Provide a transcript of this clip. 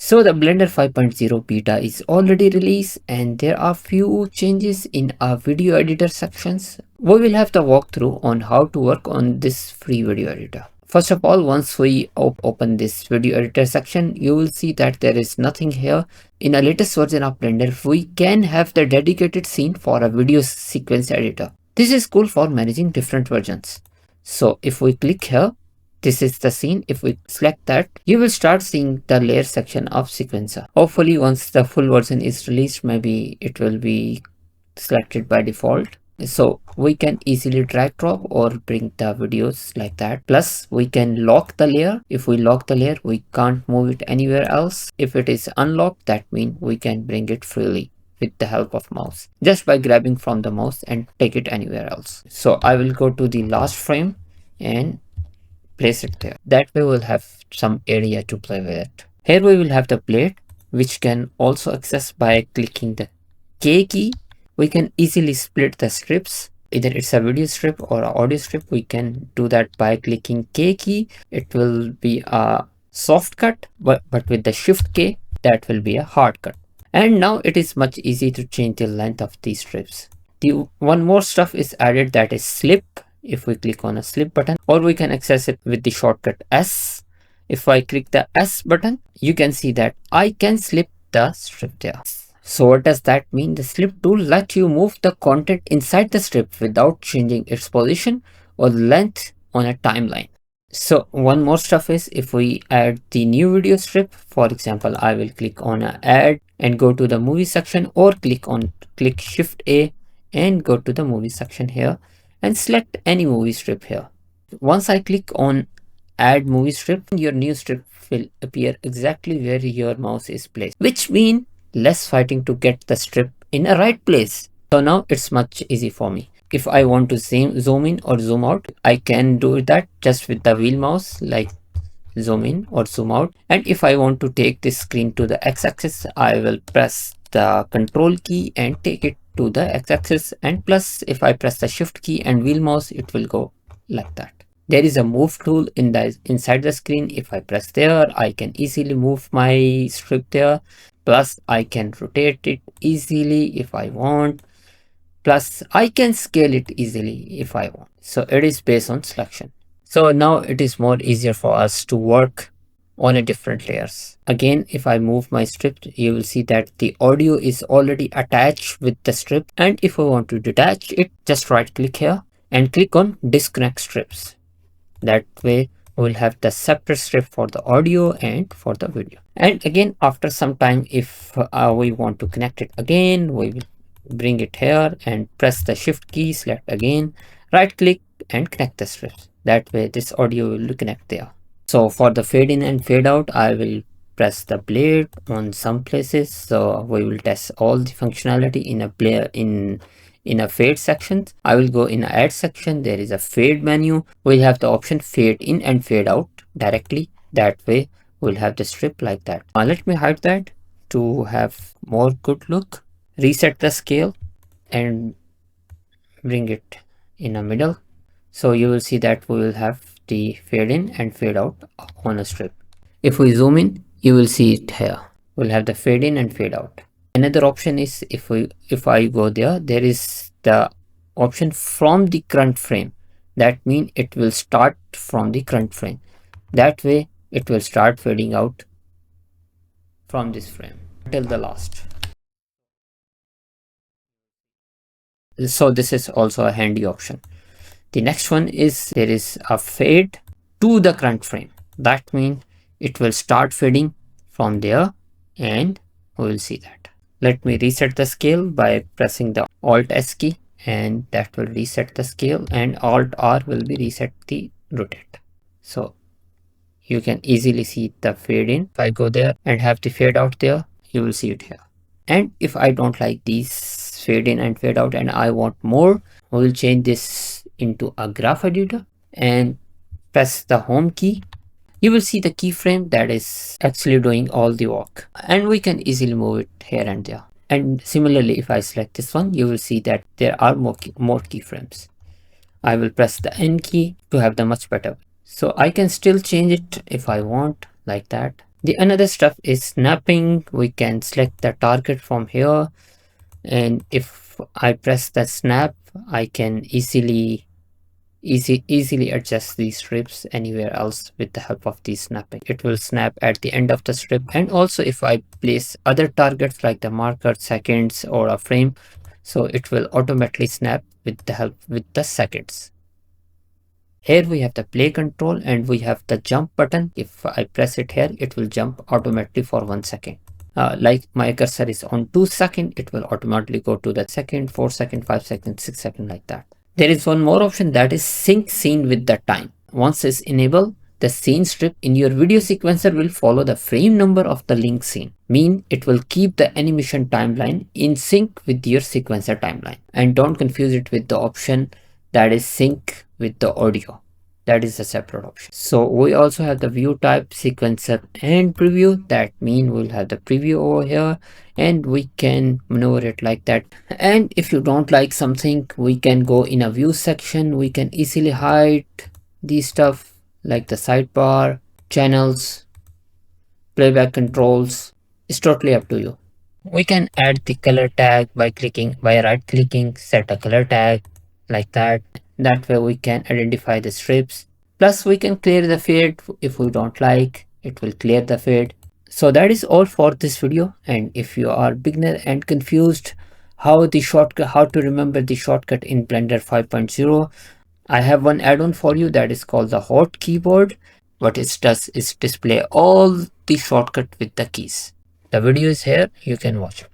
So the Blender 5.0 beta is already released and there are few changes in our video editor sections. We will have the walkthrough on how to work on this free video editor. First of all, once we open this video editor section, you will see that there is nothing here. In a latest version of Blender, we can have the dedicated scene for a video sequence editor. This is cool for managing different versions. So if we click here, this is the scene. If we select that, you will start seeing the layer section of sequencer. Hopefully once the full version is released, maybe it will be selected by default. So we can easily drag drop or bring the videos like that. Plus we can lock the layer. If we lock the layer, we can't move it anywhere else. If it is unlocked, that means we can bring it freely with the help of mouse, just by grabbing from the mouse and take it anywhere else. So I will go to the last frame and place it there. That way we'll have some area to play with it. Here we will have the blade, which can also access by clicking the K key. We can easily split the strips. Either it's a video strip or an audio strip. We can do that by clicking K key. It will be a soft cut, but with the shift K, that will be a hard cut. And now it is much easy to change the length of these strips. The one more stuff is added, that is slip. If we click on a slip button, or we can access it with the shortcut S. If I click the S button, you can see that I can slip the strip there. So what does that mean? The slip tool lets you move the content inside the strip without changing its position or length on a timeline. So one more stuff is, if we add the new video strip, for example, I will click on add and go to the movie section, or click shift A and go to the movie section here and select any movie strip here. Once I click on add movie strip, your new strip will appear exactly where your mouse is placed, which means less fighting to get the strip in a right place. So now it's much easy for me. If I want to zoom in or zoom out, I can do that just with the wheel mouse, like zoom in or zoom out. And if I want to take this screen to the x-axis, I will press the control key and take it to the x-axis, and plus if I press the shift key and wheel mouse, it will go like that. There is a move tool inside the screen. If I press there, I can easily move my strip there. Plus I can rotate it easily if I want. Plus I can scale it easily if I want. So it is based on selection. So now it is more easier for us to work on a different layers. Again, if I move my strip, you will see that the audio is already attached with the strip. And if I want to detach it, just right click here and click on disconnect strips. That way we'll have the separate strip for the audio and for the video. And again, after some time, if we want to connect it again, we will bring it here and press the shift key, select again, right click and connect the strips. That way this audio will connect there. So for the fade in and fade out, I will press the blade on some places. So we will test all the functionality in a fade section. I will go in add section. There is a fade menu. We'll have the option fade in and fade out directly. That way we'll have the strip like that. Let me hide that to have more good look. Reset the scale and bring it in the middle. So you will see that we will have the fade in and fade out on a strip. If we zoom in, you will see it here. We'll have the fade in and fade out. Another option is, if I go there is the option from the current frame. That means it will start from the current frame. That way it will start fading out from this frame till the last. So this is also a handy option. The next one is, there is a fade to the current frame. That means it will start fading from there, and we will see that. Let me reset the scale by pressing the Alt S key, and that will reset the scale, and Alt R will be reset the rotate. So you can easily see the fade in. If I go there and have the fade out there, you will see it here. And if I don't like these fade in and fade out and I want more, we will change this into a graph editor and press the home key. You will see the keyframe that is actually doing all the work, and we can easily move it here and there. And similarly, if I select this one, you will see that there are more keyframes. I will press the N key to have the much better. So I can still change it if I want, like that. The another stuff is snapping. We can select the target from here, and if I press the snap, I can easily adjust these strips anywhere else with the help of the snapping. It will snap at the end of the strip, and also if I place other targets like the marker, seconds, or a frame, so it will automatically snap with the help with the seconds. Here we have the play control and we have the jump button. If I press it here, it will jump automatically for 1 second. Like my cursor is on 2 seconds, it will automatically go to the second, 4 second, 5 seconds, 6 seconds, like that. There is one more option, that is sync scene with the time. Once it's enabled, the scene strip in your video sequencer will follow the frame number of the link scene. Mean it will keep the animation timeline in sync with your sequencer timeline. And don't confuse it with the option that is sync with the audio. That is a separate option. So we also have the view type, sequencer, and preview. That means we'll have the preview over here, and we can maneuver it like that. And if you don't like something, we can go in a view section. We can easily hide these stuff like the sidebar, channels, playback controls. It's totally up to you. We can add the color tag by right clicking, set a color tag like that. That way we can identify the strips. Plus we can clear the fade. If we don't like, it will clear the fade. So that is all for this video. And if you are beginner and confused how to remember the shortcut in Blender 5.0, I have one add-on for you that is called the hot keyboard. What it does is display all the shortcut with the keys. The video is here, you can watch it.